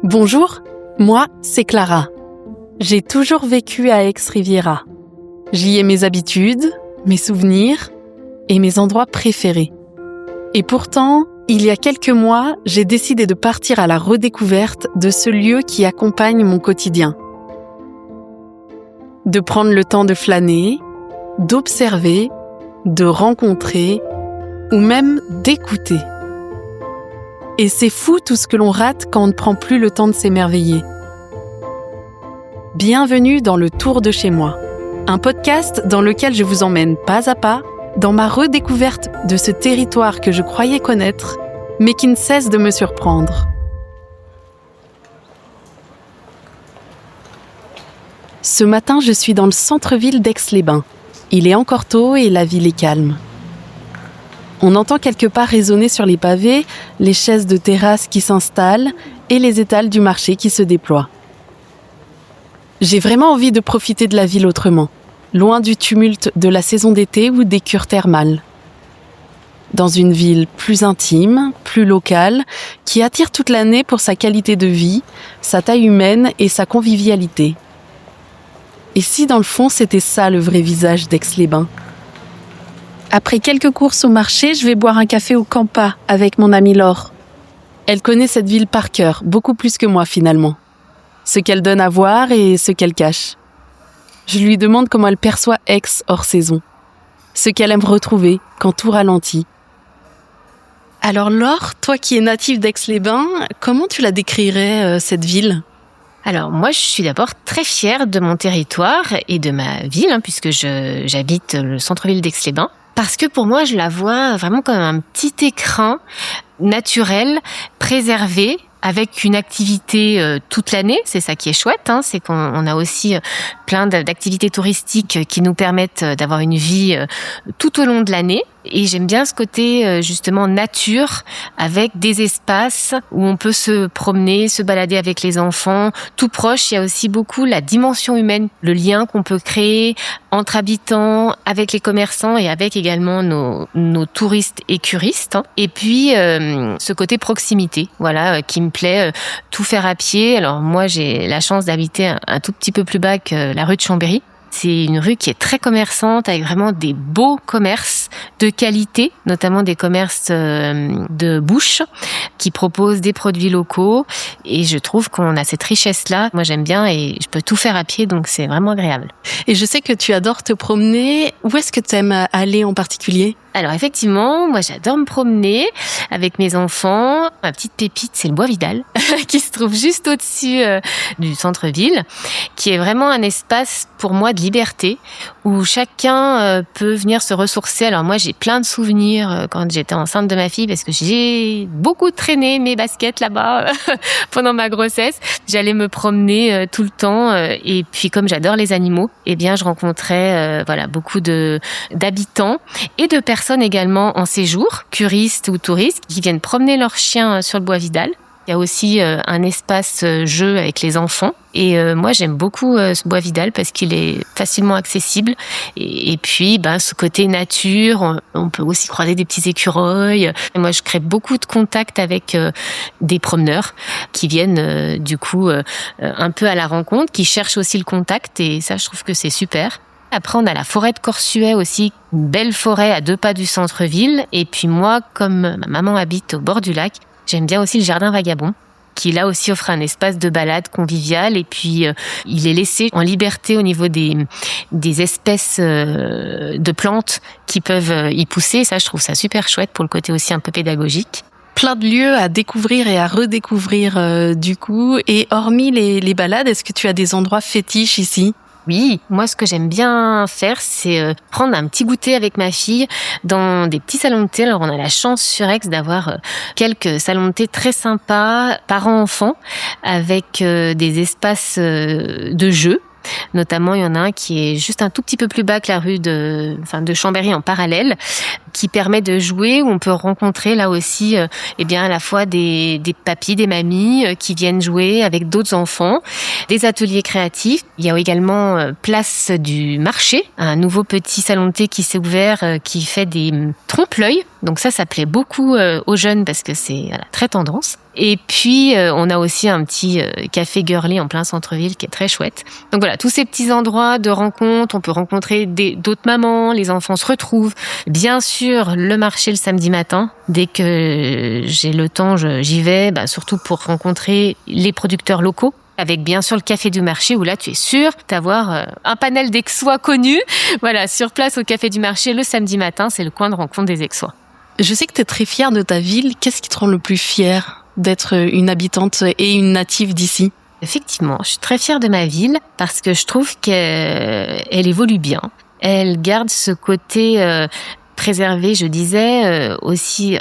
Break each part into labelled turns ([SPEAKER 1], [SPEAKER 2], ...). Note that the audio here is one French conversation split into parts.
[SPEAKER 1] Bonjour, moi c'est Clara. J'ai toujours vécu à Aix-Riviera. J'y ai mes habitudes, mes souvenirs et mes endroits préférés. Et pourtant, il y a quelques mois, j'ai décidé de partir à la redécouverte de ce lieu qui accompagne mon quotidien. De prendre le temps de flâner, d'observer, de rencontrer ou même d'écouter. Et c'est fou tout ce que l'on rate quand on ne prend plus le temps de s'émerveiller. Bienvenue dans le Tour de chez moi, un podcast dans lequel je vous emmène pas à pas dans ma redécouverte de ce territoire que je croyais connaître, mais qui ne cesse de me surprendre. Ce matin, je suis dans le centre-ville d'Aix-les-Bains. Il est encore tôt et la ville est calme. On entend quelque part résonner sur les pavés les chaises de terrasse qui s'installent et les étals du marché qui se déploient. J'ai vraiment envie de profiter de la ville autrement, loin du tumulte de la saison d'été ou des cures thermales. Dans une ville plus intime, plus locale, qui attire toute l'année pour sa qualité de vie, sa taille humaine et sa convivialité. Et si dans le fond c'était ça le vrai visage d'Aix-les-Bains ? Après quelques courses au marché, je vais boire un café au Campa avec mon amie Laure. Elle connaît cette ville par cœur, beaucoup plus que moi finalement. Ce qu'elle donne à voir et ce qu'elle cache. Je lui demande comment elle perçoit Aix hors saison. Ce qu'elle aime retrouver quand tout ralentit. Alors Laure, toi qui es native d'Aix-les-Bains, comment tu la décrirais cette ville ?
[SPEAKER 2] Alors moi, je suis d'abord très fière de mon territoire et de ma ville, puisque j'habite le centre-ville d'Aix-les-Bains. Parce que pour moi, je la vois vraiment comme un petit écrin naturel, préservé, avec une activité toute l'année. C'est ça qui est chouette, c'est qu'on a aussi plein d'activités touristiques qui nous permettent d'avoir une vie tout au long de l'année. Et j'aime bien ce côté justement nature, avec des espaces où on peut se promener, se balader avec les enfants. Tout proche, il y a aussi beaucoup la dimension humaine, le lien qu'on peut créer entre habitants, avec les commerçants et avec également nos touristes et curistes. Et puis ce côté proximité, qui me plaît, tout faire à pied. Alors moi, j'ai la chance d'habiter un tout petit peu plus bas que la rue de Chambéry. C'est une rue qui est très commerçante, avec vraiment des beaux commerces de qualité, notamment des commerces de bouche qui proposent des produits locaux. Et je trouve qu'on a cette richesse-là. Moi, j'aime bien et je peux tout faire à pied, donc c'est vraiment agréable.
[SPEAKER 1] Et je sais que tu adores te promener. Où est-ce que tu aimes aller en particulier ?
[SPEAKER 2] Alors effectivement, moi j'adore me promener avec mes enfants. Ma petite pépite, c'est le Bois Vidal, qui se trouve juste au-dessus du centre-ville, qui est vraiment un espace pour moi de liberté, où chacun peut venir se ressourcer. Alors moi j'ai plein de souvenirs quand j'étais enceinte de ma fille, parce que j'ai beaucoup traîné mes baskets là-bas pendant ma grossesse. J'allais me promener tout le temps, et puis comme j'adore les animaux, eh bien je rencontrais beaucoup d'habitants et de personnes également en séjour, curistes ou touristes, qui viennent promener leurs chiens sur le Bois Vidal. Il y a aussi un espace jeu avec les enfants. Et moi, j'aime beaucoup ce Bois Vidal parce qu'il est facilement accessible. Et puis, ce côté nature, on peut aussi croiser des petits écureuils. Et moi, je crée beaucoup de contacts avec des promeneurs qui viennent un peu à la rencontre, qui cherchent aussi le contact. Et ça, je trouve que c'est super. Après, on a la forêt de Corsuet aussi, une belle forêt à 2 pas du centre-ville. Et puis moi, comme ma maman habite au bord du lac, j'aime bien aussi le jardin vagabond, qui là aussi offre un espace de balade convivial. Et puis, il est laissé en liberté au niveau des espèces de plantes qui peuvent y pousser. Et ça, je trouve ça super chouette pour le côté aussi un peu pédagogique.
[SPEAKER 1] Plein de lieux à découvrir et à redécouvrir du coup. Et hormis les balades, est-ce que tu as des endroits fétiches ici ?
[SPEAKER 2] Oui, moi ce que j'aime bien faire, c'est prendre un petit goûter avec ma fille dans des petits salons de thé. Alors on a la chance sur Aix d'avoir quelques salons de thé très sympas, parents-enfants, avec des espaces de jeux. Notamment, il y en a un qui est juste un tout petit peu plus bas que la rue de Chambéry en parallèle, qui permet de jouer, où on peut rencontrer là aussi à la fois des papis, des mamies qui viennent jouer avec d'autres enfants, des ateliers créatifs. Il y a également place du marché, un nouveau petit salon de thé qui s'est ouvert, qui fait des trompe-l'œil. Donc ça plaît beaucoup aux jeunes parce que c'est très tendance. Et puis, on a aussi un petit café girly en plein centre-ville qui est très chouette. Donc voilà, tous ces petits endroits de rencontre, on peut rencontrer d'autres mamans, les enfants se retrouvent. Bien sûr, le marché le samedi matin. Dès que j'ai le temps, j'y vais, surtout pour rencontrer les producteurs locaux. Avec bien sûr le café du marché où là tu es sûr d'avoir un panel d'Aixois connus. Voilà, sur place au café du marché le samedi matin, c'est le coin de rencontre des Aixois.
[SPEAKER 1] Je sais que tu es très fière de ta ville. Qu'est-ce qui te rend le plus fière d'être une habitante et une native d'ici ?
[SPEAKER 2] Effectivement, je suis très fière de ma ville parce que je trouve qu'elle évolue bien. Elle garde ce côté préservé, je disais, aussi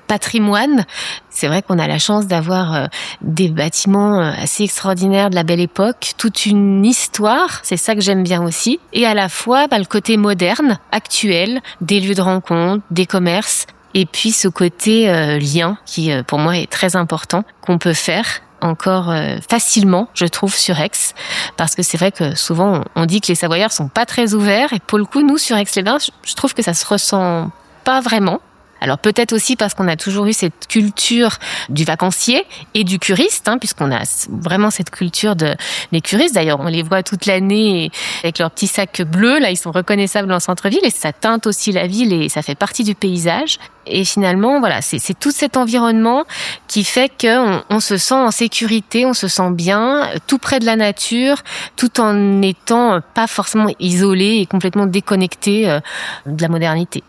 [SPEAKER 2] patrimoine. C'est vrai qu'on a la chance d'avoir des bâtiments assez extraordinaires de la belle époque, toute une histoire, c'est ça que j'aime bien aussi. Et à la fois, le côté moderne, actuel, des lieux de rencontre, des commerces, et puis ce côté lien qui, pour moi, est très important, qu'on peut faire encore facilement, je trouve, sur Aix. Parce que c'est vrai que souvent, on dit que les Savoyards sont pas très ouverts. Et pour le coup, nous, sur Aix-les-Bains, je trouve que ça se ressent pas vraiment. Alors peut-être aussi parce qu'on a toujours eu cette culture du vacancier et du curiste, puisqu'on a vraiment cette culture des curistes. D'ailleurs, on les voit toute l'année avec leurs petits sacs bleus. Là, ils sont reconnaissables en centre-ville et ça teinte aussi la ville et ça fait partie du paysage. Et finalement, voilà, c'est tout cet environnement qui fait qu'on se sent en sécurité, on se sent bien, tout près de la nature, tout en n'étant pas forcément isolé et complètement déconnecté de la modernité.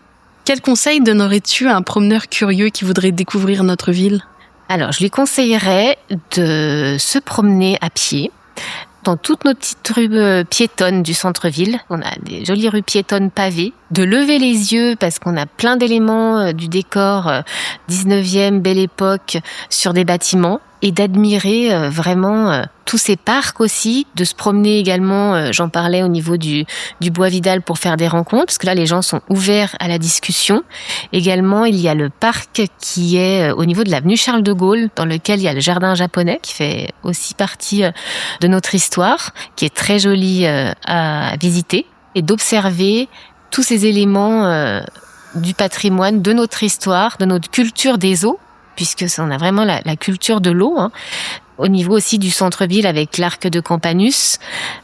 [SPEAKER 1] Quel conseil donnerais-tu à un promeneur curieux qui voudrait découvrir notre ville ?
[SPEAKER 2] Alors, je lui conseillerais de se promener à pied dans toutes nos petites rues piétonnes du centre-ville. On a des jolies rues piétonnes pavées. De lever les yeux parce qu'on a plein d'éléments du décor 19e, belle époque, sur des bâtiments. Et d'admirer vraiment tous ces parcs aussi, de se promener également, j'en parlais au niveau du Bois Vidal pour faire des rencontres, parce que là les gens sont ouverts à la discussion. Également, il y a le parc qui est au niveau de l'avenue Charles de Gaulle, dans lequel il y a le jardin japonais qui fait aussi partie de notre histoire, qui est très joli à visiter, et d'observer tous ces éléments du patrimoine, de notre histoire, de notre culture des eaux, puisque on a vraiment la culture de l'eau, au niveau aussi du centre-ville avec l'arc de Campanus.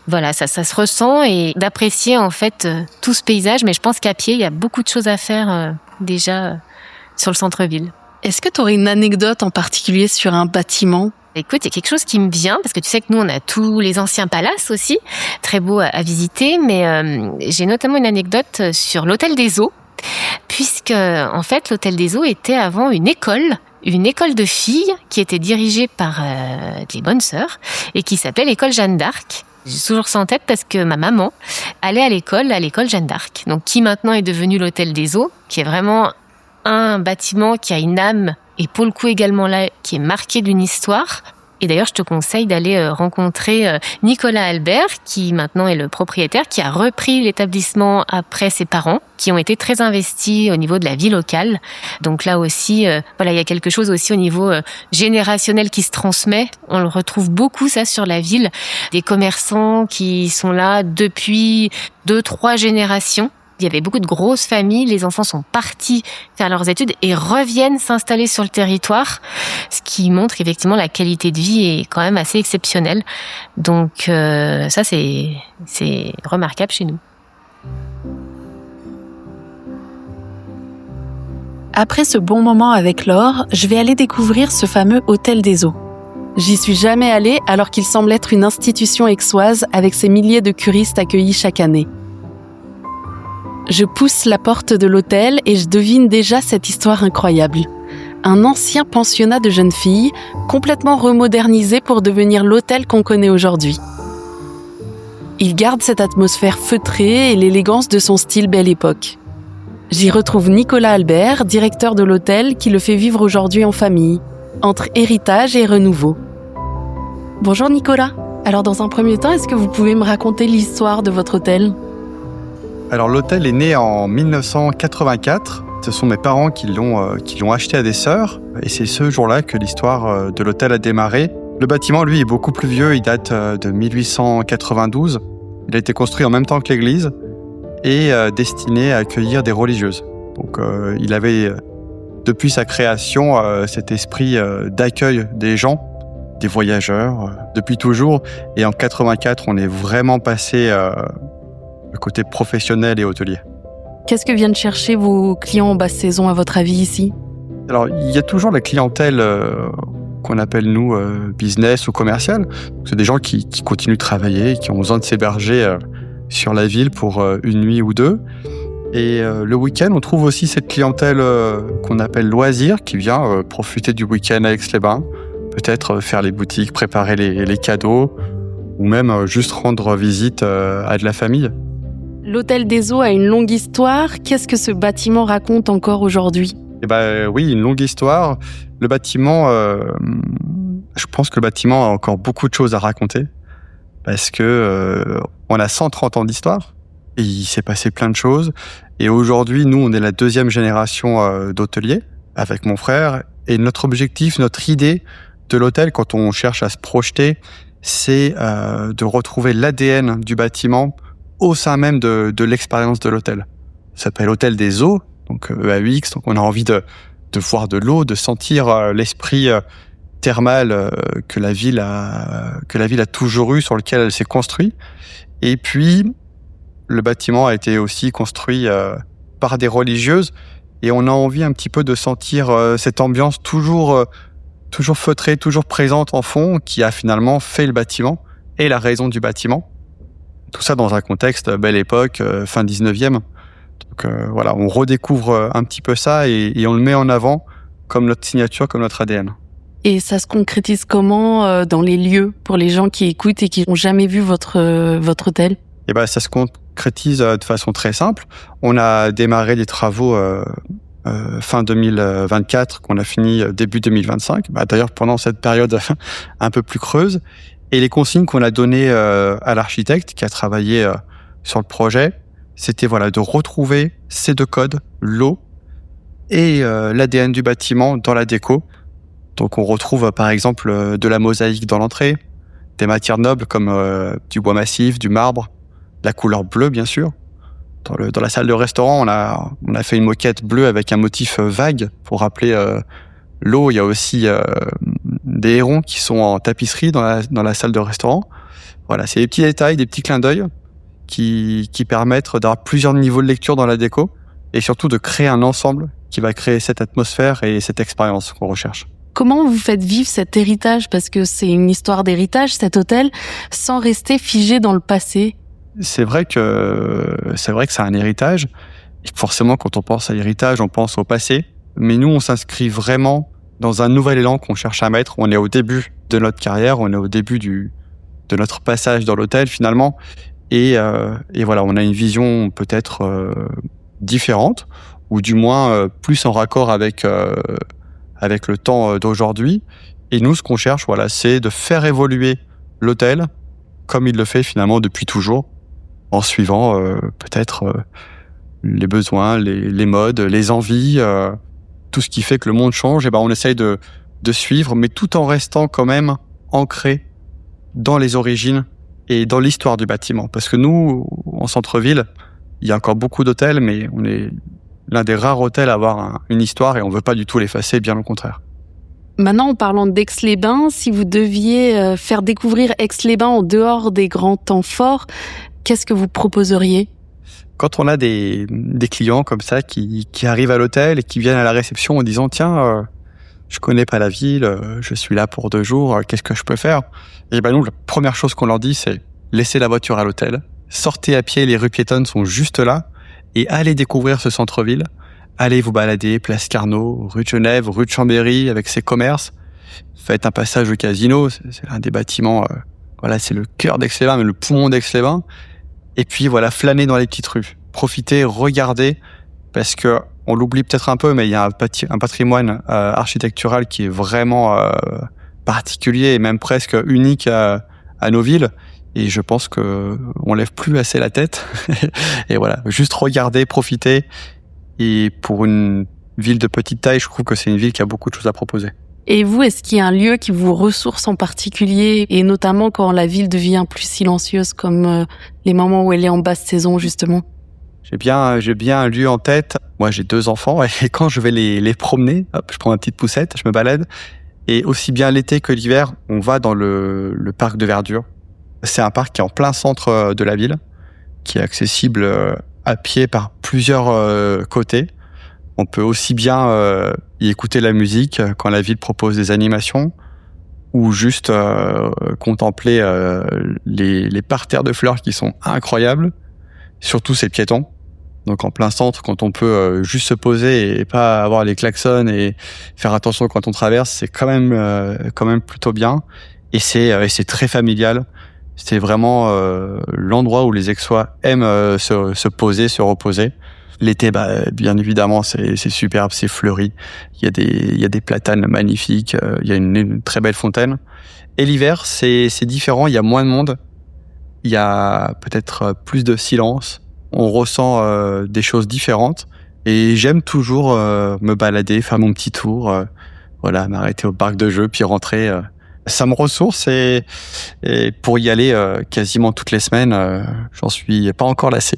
[SPEAKER 2] Voilà, ça se ressent et d'apprécier en fait tout ce paysage. Mais je pense qu'à pied, il y a beaucoup de choses à faire déjà sur le centre-ville.
[SPEAKER 1] Est-ce que tu aurais une anecdote en particulier sur un bâtiment ?
[SPEAKER 2] Écoute, il y a quelque chose qui me vient, parce que tu sais que nous, on a tous les anciens palaces aussi, très beaux à visiter, mais j'ai notamment une anecdote sur l'Hôtel des Eaux, puisque en fait, l'Hôtel des Eaux était avant une école de filles qui était dirigée par des bonnes sœurs et qui s'appelait l'école Jeanne d'Arc. J'ai toujours ça en tête parce que ma maman allait à l'école Jeanne d'Arc, donc qui maintenant est devenue l'Hôtel des Eaux, qui est vraiment un bâtiment qui a une âme et pour le coup également là, qui est marqué d'une histoire. Et d'ailleurs, je te conseille d'aller rencontrer Nicolas Albert, qui maintenant est le propriétaire, qui a repris l'établissement après ses parents, qui ont été très investis au niveau de la vie locale. Donc là aussi, il y a quelque chose aussi au niveau générationnel qui se transmet. On le retrouve beaucoup, ça, sur la ville. Des commerçants qui sont là depuis 2-3 générations. Il y avait beaucoup de grosses familles, les enfants sont partis faire leurs études et reviennent s'installer sur le territoire, ce qui montre qu'effectivement la qualité de vie est quand même assez exceptionnelle. Donc ça, c'est remarquable chez nous.
[SPEAKER 1] Après ce bon moment avec Laure, je vais aller découvrir ce fameux Hôtel des Eaux. J'y suis jamais allée alors qu'il semble être une institution aixoise avec ses milliers de curistes accueillis chaque année. Je pousse la porte de l'hôtel et je devine déjà cette histoire incroyable. Un ancien pensionnat de jeunes filles, complètement remodernisé pour devenir l'hôtel qu'on connaît aujourd'hui. Il garde cette atmosphère feutrée et l'élégance de son style belle époque. J'y retrouve Nicolas Albert, directeur de l'hôtel, qui le fait vivre aujourd'hui en famille, entre héritage et renouveau. Bonjour Nicolas. Alors dans un premier temps, est-ce que vous pouvez me raconter l'histoire de votre hôtel ?
[SPEAKER 3] Alors l'hôtel est né en 1984. Ce sont mes parents qui l'ont acheté à des sœurs. Et c'est ce jour-là que l'histoire de l'hôtel a démarré. Le bâtiment, lui, est beaucoup plus vieux. Il date de 1892. Il a été construit en même temps que l'église et destiné à accueillir des religieuses. Donc il avait depuis sa création, cet esprit d'accueil des gens, des voyageurs, depuis toujours. Et en 84, on est vraiment passé le côté professionnel et hôtelier.
[SPEAKER 1] Qu'est-ce que viennent chercher vos clients en basse saison, à votre avis, ici ?
[SPEAKER 3] Alors, il y a toujours la clientèle qu'on appelle, nous, business ou commercial. C'est des gens qui continuent de travailler, qui ont besoin de s'héberger sur la ville pour une nuit ou deux. Et le week-end, on trouve aussi cette clientèle qu'on appelle loisir, qui vient profiter du week-end à Aix-les-Bains, peut-être faire les boutiques, préparer les cadeaux, ou même juste rendre visite à de la famille.
[SPEAKER 1] L'Hôtel des Eaux a une longue histoire. Qu'est-ce que ce bâtiment raconte encore aujourd'hui ?
[SPEAKER 3] Oui, une longue histoire. Le bâtiment, je pense que le bâtiment a encore beaucoup de choses à raconter, parce que on a 130 ans d'histoire, et il s'est passé plein de choses. Et aujourd'hui, nous, on est la deuxième génération d'hôteliers, avec mon frère, et notre objectif, notre idée de l'hôtel, quand on cherche à se projeter, c'est de retrouver l'ADN du bâtiment au sein même de l'expérience de l'hôtel. Ça s'appelle Hôtel des Eaux, donc EAUX, donc on a envie de voir de l'eau, de sentir l'esprit thermal que la ville a toujours eu, sur lequel elle s'est construite. Et puis, le bâtiment a été aussi construit par des religieuses, et on a envie un petit peu de sentir cette ambiance toujours feutrée, toujours présente en fond, qui a finalement fait le bâtiment et la raison du bâtiment. Tout ça dans un contexte Belle Époque, fin 19e. Donc voilà, on redécouvre un petit peu ça et on le met en avant comme notre signature, comme notre ADN.
[SPEAKER 1] Et ça se concrétise comment dans les lieux, pour les gens qui écoutent et qui n'ont jamais vu votre hôtel ?
[SPEAKER 3] Ça se concrétise de façon très simple. On a démarré des travaux fin 2024, qu'on a fini début 2025. D'ailleurs, pendant cette période un peu plus creuse. Et les consignes qu'on a données à l'architecte qui a travaillé sur le projet, c'était de retrouver ces deux codes, l'eau et l'ADN du bâtiment dans la déco. Donc on retrouve par exemple de la mosaïque dans l'entrée, des matières nobles comme du bois massif, du marbre, la couleur bleue bien sûr. Dans la salle de restaurant, on a fait une moquette bleue avec un motif vague pour rappeler l'eau. Il y a aussi des hérons qui sont en tapisserie dans la salle de restaurant. Voilà, c'est des petits détails, des petits clins d'œil qui permettent d'avoir plusieurs niveaux de lecture dans la déco et surtout de créer un ensemble qui va créer cette atmosphère et cette expérience qu'on recherche.
[SPEAKER 1] Comment vous faites vivre cet héritage ? Parce que c'est une histoire d'héritage, cet hôtel, sans rester figé dans le passé.
[SPEAKER 3] C'est vrai que c'est un héritage. Et forcément, quand on pense à l'héritage, on pense au passé. Mais nous, on s'inscrit vraiment dans un nouvel élan qu'on cherche à mettre. On est au début de notre carrière, on est au début de notre passage dans l'hôtel finalement. Et voilà, on a une vision peut-être différente, ou du moins plus en raccord avec le temps d'aujourd'hui. Et nous, ce qu'on cherche, c'est de faire évoluer l'hôtel comme il le fait finalement depuis toujours, en suivant peut-être les besoins, les modes, les envies, tout ce qui fait que le monde change. Et on essaye de suivre, mais tout en restant quand même ancré dans les origines et dans l'histoire du bâtiment. Parce que nous, en centre-ville, il y a encore beaucoup d'hôtels, mais on est l'un des rares hôtels à avoir une histoire et on ne veut pas du tout l'effacer, bien au contraire.
[SPEAKER 1] Maintenant, en parlant d'Aix-les-Bains, si vous deviez faire découvrir Aix-les-Bains en dehors des grands temps forts, qu'est-ce que vous proposeriez ?
[SPEAKER 3] Quand on a des clients comme ça qui arrivent à l'hôtel et qui viennent à la réception en disant « Tiens, je connais pas la ville, je suis là pour 2 jours, qu'est-ce que je peux faire ?» Et nous, la première chose qu'on leur dit, c'est laissez la voiture à l'hôtel, sortez à pied, les rues piétonnes sont juste là, et allez découvrir ce centre-ville. Allez vous balader, place Carnot, rue de Genève, rue de Chambéry, avec ses commerces. Faites un passage au casino, c'est un des bâtiments, c'est le cœur d'Aix-les-Bains, mais le poumon d'Aix-les-Bains. Et puis flânez dans les petites rues. Profitez, regardez, parce que on l'oublie peut-être un peu, mais il y a un patrimoine architectural qui est vraiment particulier et même presque unique à nos villes. Et je pense que on lève plus assez la tête. Et juste regardez, profitez. Et pour une ville de petite taille, je trouve que c'est une ville qui a beaucoup de choses à proposer.
[SPEAKER 1] Et vous, est-ce qu'il y a un lieu qui vous ressource en particulier, et notamment quand la ville devient plus silencieuse, comme les moments où elle est en basse saison, justement ?
[SPEAKER 3] J'ai bien un lieu en tête. Moi, j'ai 2 enfants et quand je vais les promener, hop, je prends ma petite poussette, je me balade. Et aussi bien l'été que l'hiver, on va dans le parc de verdure. C'est un parc qui est en plein centre de la ville, qui est accessible à pied par plusieurs côtés. On peut aussi bien y écouter la musique quand la ville propose des animations ou juste contempler les parterres de fleurs qui sont incroyables. Surtout, c'est piéton. Donc, en plein centre, quand on peut juste se poser et pas avoir les klaxons et faire attention quand on traverse, c'est quand même plutôt bien. Et c'est très familial. C'est vraiment l'endroit où les Aixois aiment se poser, se reposer. L'été, bien évidemment, c'est superbe, c'est fleuri. Il y a des platanes magnifiques. Il y a une très belle fontaine. Et l'hiver, c'est différent. Il y a moins de monde. Il y a peut-être plus de silence. On ressent des choses différentes. Et j'aime toujours me balader, faire mon petit tour, m'arrêter au parc de jeux, puis rentrer. Ça me ressource et pour y aller quasiment toutes les semaines, j'en suis pas encore lassé.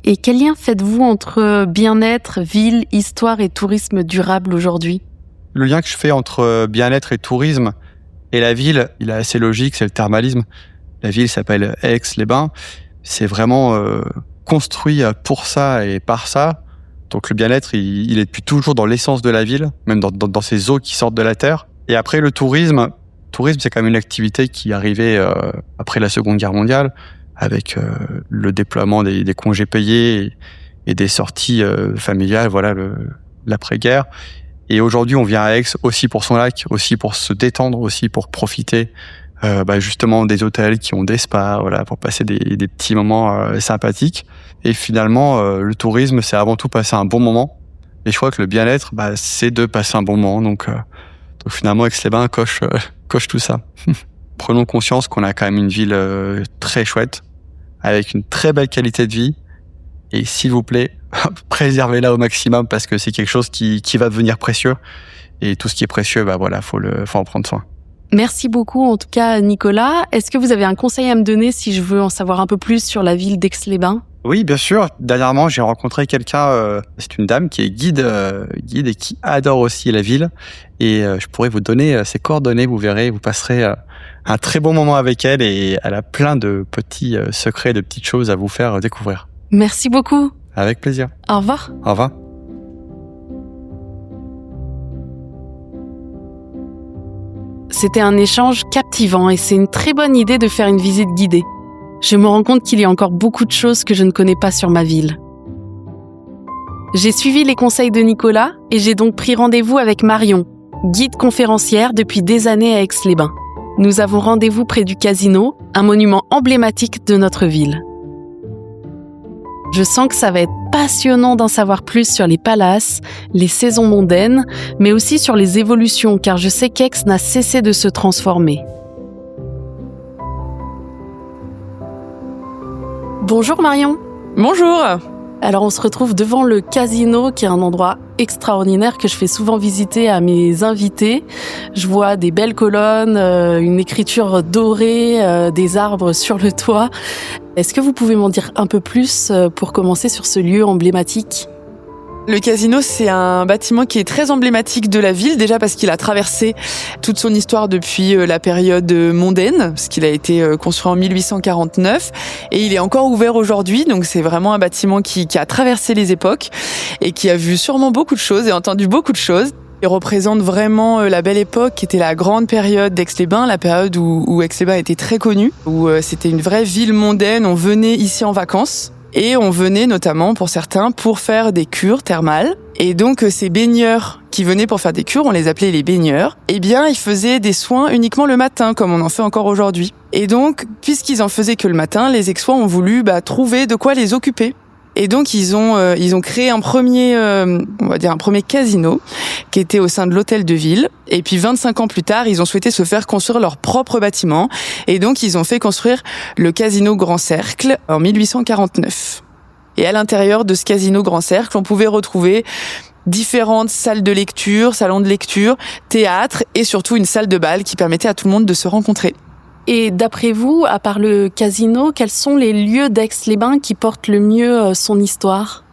[SPEAKER 1] Et quel lien faites-vous entre bien-être, ville, histoire et tourisme durable aujourd'hui ?
[SPEAKER 3] Le lien que je fais entre bien-être et tourisme et la ville, il est assez logique, c'est le thermalisme. La ville s'appelle Aix-les-Bains. C'est vraiment construit pour ça et par ça. Donc le bien-être, il est depuis toujours dans l'essence de la ville, même dans ces eaux qui sortent de la terre. Et après, le tourisme, c'est quand même une activité qui est arrivée après la Seconde Guerre mondiale, avec le déploiement des congés payés et des sorties familiales, l'après-guerre. Et aujourd'hui, on vient à Aix aussi pour son lac, aussi pour se détendre, aussi pour profiter justement des hôtels qui ont des spas, pour passer des petits moments sympathiques. Et finalement, le tourisme, c'est avant tout passer un bon moment. Et je crois que le bien-être, c'est de passer un bon moment. Donc finalement, Aix-les-Bains coche tout ça. Prenons conscience qu'on a quand même une ville très chouette, avec une très belle qualité de vie. Et s'il vous plaît, préservez-la au maximum parce que c'est quelque chose qui va devenir précieux. Et tout ce qui est précieux, faut en prendre soin.
[SPEAKER 1] Merci beaucoup en tout cas Nicolas. Est-ce que vous avez un conseil à me donner si je veux en savoir un peu plus sur la ville d'Aix-les-Bains ?
[SPEAKER 3] Oui, bien sûr. Dernièrement, j'ai rencontré quelqu'un, c'est une dame qui est guide et qui adore aussi la ville. Et je pourrais vous donner ses coordonnées, vous verrez, vous passerez un très bon moment avec elle et elle a plein de petits secrets, de petites choses à vous faire découvrir.
[SPEAKER 1] Merci beaucoup.
[SPEAKER 3] Avec plaisir.
[SPEAKER 1] Au revoir.
[SPEAKER 3] Au revoir.
[SPEAKER 1] C'était un échange captivant et c'est une très bonne idée de faire une visite guidée. Je me rends compte qu'il y a encore beaucoup de choses que je ne connais pas sur ma ville. J'ai suivi les conseils de Nicolas et j'ai donc pris rendez-vous avec Marion, guide conférencière depuis des années à Aix-les-Bains. Nous avons rendez-vous près du Casino, un monument emblématique de notre ville. Je sens que ça va être passionnant d'en savoir plus sur les palaces, les saisons mondaines, mais aussi sur les évolutions, car je sais qu'Aix n'a cessé de se transformer. Bonjour Marion.
[SPEAKER 4] Bonjour.
[SPEAKER 1] Alors on se retrouve devant le Casino, qui est un endroit extraordinaire que je fais souvent visiter à mes invités. Je vois des belles colonnes, une écriture dorée, des arbres sur le toit. Est-ce que vous pouvez m'en dire un peu plus pour commencer sur ce lieu emblématique ?
[SPEAKER 4] Le Casino, c'est un bâtiment qui est très emblématique de la ville, déjà parce qu'il a traversé toute son histoire depuis la période mondaine, parce qu'il a été construit en 1849, et il est encore ouvert aujourd'hui, donc c'est vraiment un bâtiment qui a traversé les époques, et qui a vu sûrement beaucoup de choses et entendu beaucoup de choses. Il représente vraiment la belle époque qui était la grande période d'Aix-les-Bains, la période où Aix-les-Bains était très connu, où c'était une vraie ville mondaine, on venait ici en vacances. Et on venait notamment, pour certains, pour faire des cures thermales. Et donc, ces baigneurs qui venaient pour faire des cures, on les appelait les baigneurs, eh bien, ils faisaient des soins uniquement le matin, comme on en fait encore aujourd'hui. Et donc, puisqu'ils en faisaient que le matin, les Aixois ont voulu trouver de quoi les occuper. Et donc, ils ont créé un premier casino qui était au sein de l'hôtel de ville. Et puis, 25 ans plus tard, ils ont souhaité se faire construire leur propre bâtiment. Et donc, ils ont fait construire le Casino Grand Cercle en 1849. Et à l'intérieur de ce Casino Grand Cercle, on pouvait retrouver différentes salles de lecture, salons de lecture, théâtre et surtout une salle de bal qui permettait à tout le monde de se rencontrer.
[SPEAKER 1] Et d'après vous, à part le casino, quels sont les lieux d'Aix-les-Bains qui portent le mieux son histoire ?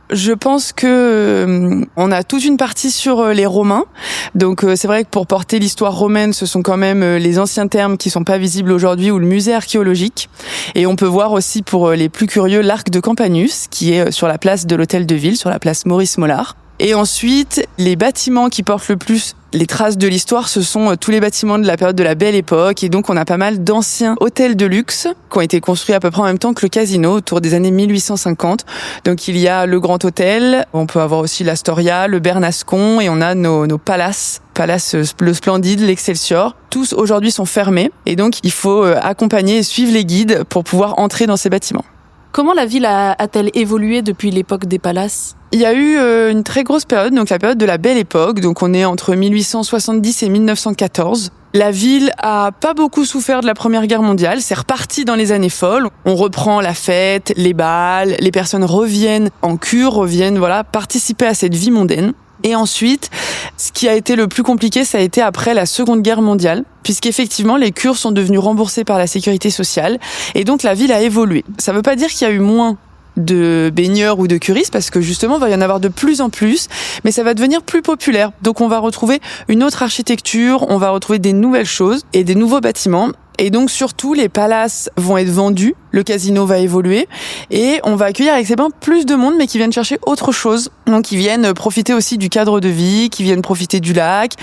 [SPEAKER 4] Je pense que on a toute une partie sur les Romains. Donc c'est vrai que pour porter l'histoire romaine, ce sont quand même les anciens thermes qui sont pas visibles aujourd'hui ou le musée archéologique. Et on peut voir aussi pour les plus curieux l'arc de Campanus qui est sur la place de l'Hôtel de Ville, sur la place Maurice Mollard. Et ensuite, les bâtiments qui portent le plus les traces de l'histoire, ce sont tous les bâtiments de la période de la Belle Époque. Et donc, on a pas mal d'anciens hôtels de luxe qui ont été construits à peu près en même temps que le casino, autour des années 1850. Donc, il y a le Grand Hôtel, on peut avoir aussi l'Astoria, le Bernascon, et on a nos palaces. Palace le Splendide, l'Excelsior. Tous, aujourd'hui, sont fermés. Et donc, il faut accompagner et suivre les guides pour pouvoir entrer dans ces bâtiments.
[SPEAKER 1] Comment la ville a-t-elle évolué depuis l'époque des palaces ?
[SPEAKER 4] Il y a eu une très grosse période, donc la période de la Belle Époque, donc on est entre 1870 et 1914. La ville a pas beaucoup souffert de la Première Guerre mondiale, c'est reparti dans les années folles. On reprend la fête, les bals, les personnes reviennent en cure, reviennent participer à cette vie mondaine. Et ensuite, ce qui a été le plus compliqué, ça a été après la Seconde Guerre mondiale, puisqu'effectivement, les cures sont devenues remboursées par la sécurité sociale, et donc la ville a évolué. Ça veut pas dire qu'il y a eu moins de baigneurs ou de curistes, parce que justement, il va y en avoir de plus en plus, mais ça va devenir plus populaire. Donc on va retrouver une autre architecture, on va retrouver des nouvelles choses et des nouveaux bâtiments. Et donc surtout, les palaces vont être vendus, le casino va évoluer et on va accueillir avec Aix-les-Bains plus de monde mais qui viennent chercher autre chose. Donc qui viennent profiter aussi du cadre de vie, qui viennent profiter du lac,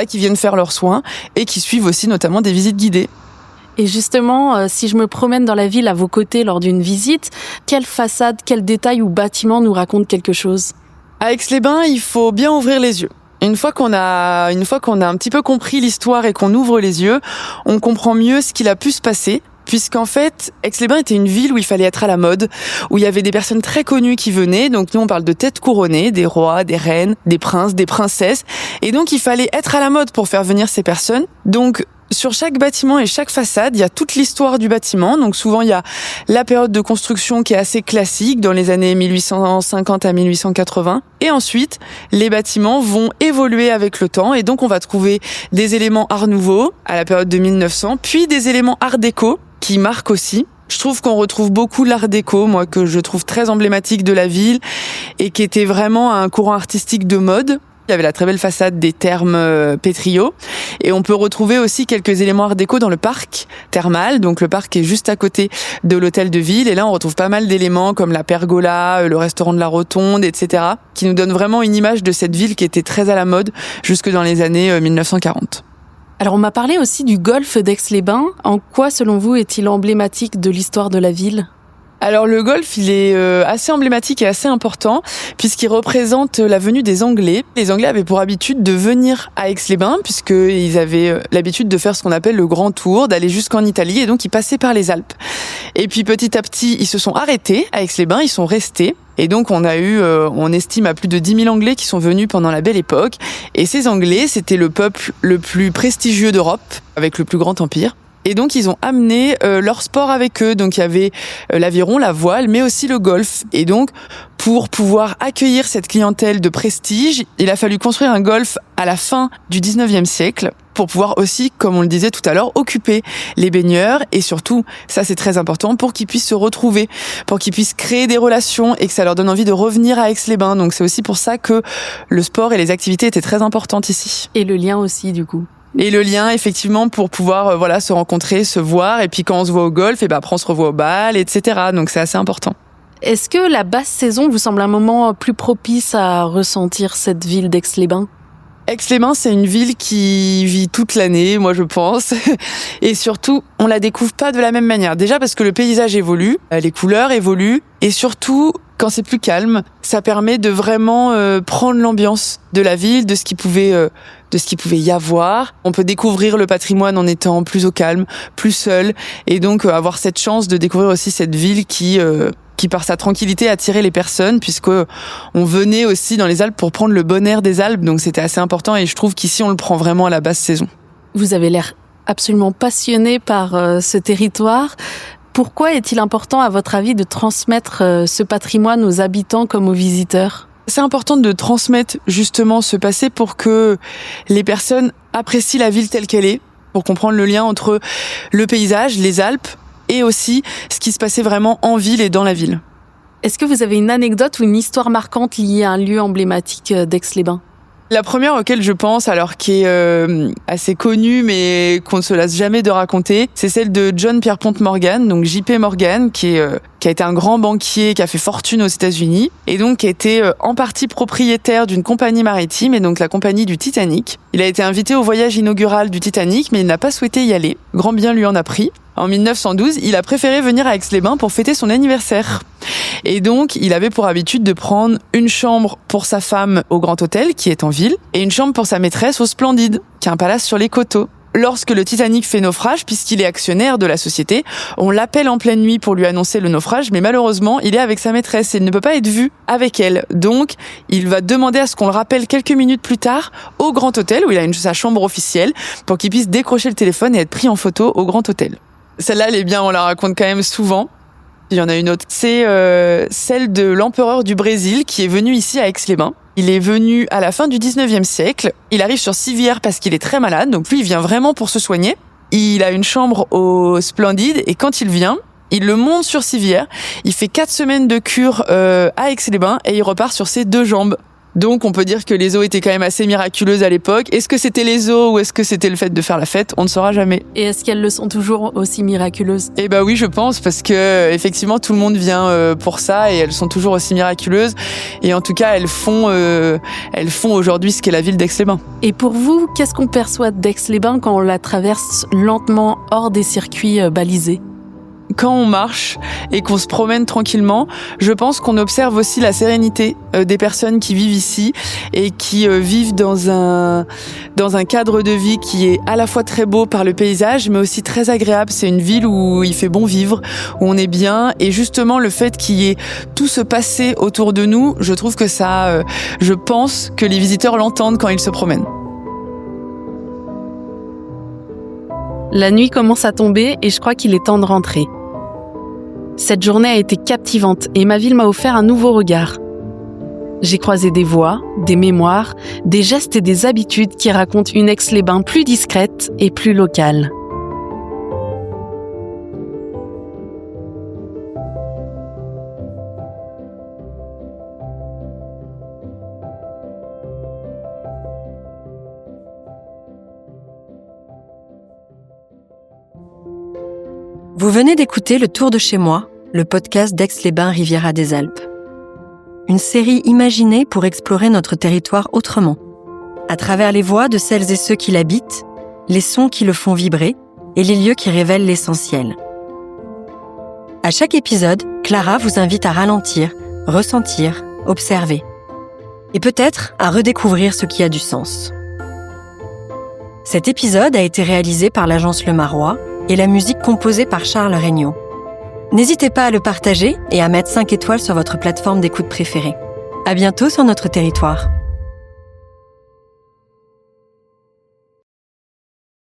[SPEAKER 4] qui viennent faire leurs soins et qui suivent aussi notamment des visites guidées.
[SPEAKER 1] Et justement, si je me promène dans la ville à vos côtés lors d'une visite, quelle façade, quel détail ou bâtiment nous raconte quelque chose ?
[SPEAKER 4] À Aix-les-Bains, il faut bien ouvrir les yeux. Une fois qu'on a un petit peu compris l'histoire et qu'on ouvre les yeux, on comprend mieux ce qu'il a pu se passer. Puisqu'en fait, Aix-les-Bains était une ville où il fallait être à la mode, où il y avait des personnes très connues qui venaient. Donc nous, on parle de têtes couronnées, des rois, des reines, des princes, des princesses. Et donc, il fallait être à la mode pour faire venir ces personnes. Donc, sur chaque bâtiment et chaque façade, il y a toute l'histoire du bâtiment. Donc souvent, il y a la période de construction qui est assez classique, dans les années 1850 à 1880. Et ensuite, les bâtiments vont évoluer avec le temps. Et donc, on va trouver des éléments art nouveau à la période de 1900, puis des éléments art déco qui marquent aussi. Je trouve qu'on retrouve beaucoup l'art déco, moi, que je trouve très emblématique de la ville et qui était vraiment un courant artistique de mode. Il y avait la très belle façade des thermes Pétriaux. Et on peut retrouver aussi quelques éléments art déco dans le parc thermal. Donc le parc est juste à côté de l'hôtel de ville. Et là, on retrouve pas mal d'éléments comme la pergola, le restaurant de la Rotonde, etc. qui nous donnent vraiment une image de cette ville qui était très à la mode jusque dans les années 1940.
[SPEAKER 1] Alors on m'a parlé aussi du golfe d'Aix-les-Bains. En quoi, selon vous, est-il emblématique de l'histoire de la ville ?
[SPEAKER 4] Alors le golfe, il est assez emblématique et assez important puisqu'il représente la venue des Anglais. Les Anglais avaient pour habitude de venir à Aix-les-Bains puisqu'ils avaient l'habitude de faire ce qu'on appelle le grand tour, d'aller jusqu'en Italie et donc ils passaient par les Alpes. Et puis petit à petit, ils se sont arrêtés à Aix-les-Bains, ils sont restés. Et donc on estime à plus de 10 000 Anglais qui sont venus pendant la Belle Époque. Et ces Anglais, c'était le peuple le plus prestigieux d'Europe, avec le plus grand empire. Et donc, ils ont amené leur sport avec eux. Donc, il y avait l'aviron, la voile, mais aussi le golf. Et donc, pour pouvoir accueillir cette clientèle de prestige, il a fallu construire un golf à la fin du 19e siècle pour pouvoir aussi, comme on le disait tout à l'heure, occuper les baigneurs. Et surtout, ça c'est très important, pour qu'ils puissent se retrouver, pour qu'ils puissent créer des relations et que ça leur donne envie de revenir à Aix-les-Bains. Donc, c'est aussi pour ça que le sport et les activités étaient très importantes ici.
[SPEAKER 1] Et le lien aussi, du coup.
[SPEAKER 4] Et le lien, effectivement, pour pouvoir se rencontrer, se voir. Et puis quand on se voit au golf, après on se revoit au bal, etc. Donc c'est assez important.
[SPEAKER 1] Est-ce que la basse saison vous semble un moment plus propice à ressentir cette ville d'Aix-les-Bains ?
[SPEAKER 4] Aix-les-Bains, c'est une ville qui vit toute l'année, moi je pense. Et surtout, on la découvre pas de la même manière. Déjà parce que le paysage évolue, les couleurs évoluent. Et surtout, quand c'est plus calme, ça permet de vraiment prendre l'ambiance de la ville, de ce qui pouvait y avoir. On peut découvrir le patrimoine en étant plus au calme, plus seul, et donc avoir cette chance de découvrir aussi cette ville qui par sa tranquillité attirait les personnes, puisque on venait aussi dans les Alpes pour prendre le bon air des Alpes, donc c'était assez important. Et je trouve qu'ici on le prend vraiment à la basse saison.
[SPEAKER 1] Vous avez l'air absolument passionné par ce territoire. Pourquoi est-il important, à votre avis, de transmettre ce patrimoine aux habitants comme aux visiteurs ?
[SPEAKER 4] C'est important de transmettre justement ce passé pour que les personnes apprécient la ville telle qu'elle est, pour comprendre le lien entre le paysage, les Alpes, et aussi ce qui se passait vraiment en ville et dans la ville.
[SPEAKER 1] Est-ce que vous avez une anecdote ou une histoire marquante liée à un lieu emblématique d'Aix-les-Bains ?
[SPEAKER 4] La première auquel je pense, alors qui est assez connue mais qu'on ne se lasse jamais de raconter, c'est celle de John Pierpont Morgan, donc J.P. Morgan, qui a été un grand banquier, qui a fait fortune aux États-Unis et donc qui a été en partie propriétaire d'une compagnie maritime et donc la compagnie du Titanic. Il a été invité au voyage inaugural du Titanic mais il n'a pas souhaité y aller. Grand bien lui en a pris. En 1912, il a préféré venir à Aix-les-Bains pour fêter son anniversaire. Et donc, il avait pour habitude de prendre une chambre pour sa femme au Grand Hôtel, qui est en ville, et une chambre pour sa maîtresse au Splendide, qui est un palace sur les coteaux. Lorsque le Titanic fait naufrage, puisqu'il est actionnaire de la société, on l'appelle en pleine nuit pour lui annoncer le naufrage, mais malheureusement, il est avec sa maîtresse et il ne peut pas être vu avec elle. Donc, il va demander à ce qu'on le rappelle quelques minutes plus tard au Grand Hôtel, où il a sa chambre officielle, pour qu'il puisse décrocher le téléphone et être pris en photo au Grand Hôtel. Celle-là, elle est bien, on la raconte quand même souvent. Il y en a une autre. C'est celle de l'empereur du Brésil qui est venu ici à Aix-les-Bains. Il est venu à la fin du 19e siècle. Il arrive sur Civière parce qu'il est très malade. Donc lui, il vient vraiment pour se soigner. Il a une chambre au Splendide et quand il vient, il le monte sur Civière. Il fait 4 semaines de cure à Aix-les-Bains et il repart sur ses 2 jambes. Donc on peut dire que les eaux étaient quand même assez miraculeuses à l'époque. Est-ce que c'était les eaux ou est-ce que c'était le fait de faire la fête ? On ne saura jamais.
[SPEAKER 1] Et est-ce qu'elles le sont toujours aussi miraculeuses ?
[SPEAKER 4] Eh ben oui, je pense, parce que effectivement tout le monde vient pour ça et elles sont toujours aussi miraculeuses. Et en tout cas, elles font aujourd'hui ce qu'est la ville d'Aix-les-Bains.
[SPEAKER 1] Et pour vous, qu'est-ce qu'on perçoit d'Aix-les-Bains quand on la traverse lentement hors des circuits balisés ?
[SPEAKER 4] Quand on marche et qu'on se promène tranquillement, je pense qu'on observe aussi la sérénité des personnes qui vivent ici et qui vivent dans un cadre de vie qui est à la fois très beau par le paysage, mais aussi très agréable. C'est une ville où il fait bon vivre, où on est bien. Et justement, le fait qu'il y ait tout ce passé autour de nous, je trouve que ça, je pense que les visiteurs l'entendent quand ils se promènent.
[SPEAKER 1] La nuit commence à tomber et je crois qu'il est temps de rentrer. Cette journée a été captivante et ma ville m'a offert un nouveau regard. J'ai croisé des voix, des mémoires, des gestes et des habitudes qui racontent une Aix-les-Bains plus discrète et plus locale.
[SPEAKER 5] Vous venez d'écouter Le Tour de chez moi, le podcast d'Aix-les-Bains Riviera des Alpes. Une série imaginée pour explorer notre territoire autrement, à travers les voix de celles et ceux qui l'habitent, les sons qui le font vibrer et les lieux qui révèlent l'essentiel. À chaque épisode, Clara vous invite à ralentir, ressentir, observer. Et peut-être à redécouvrir ce qui a du sens. Cet épisode a été réalisé par l'agence Le Marois et la musique composée par Charles Regnault. N'hésitez pas à le partager et à mettre 5 étoiles sur votre plateforme d'écoute préférée. À bientôt sur notre territoire.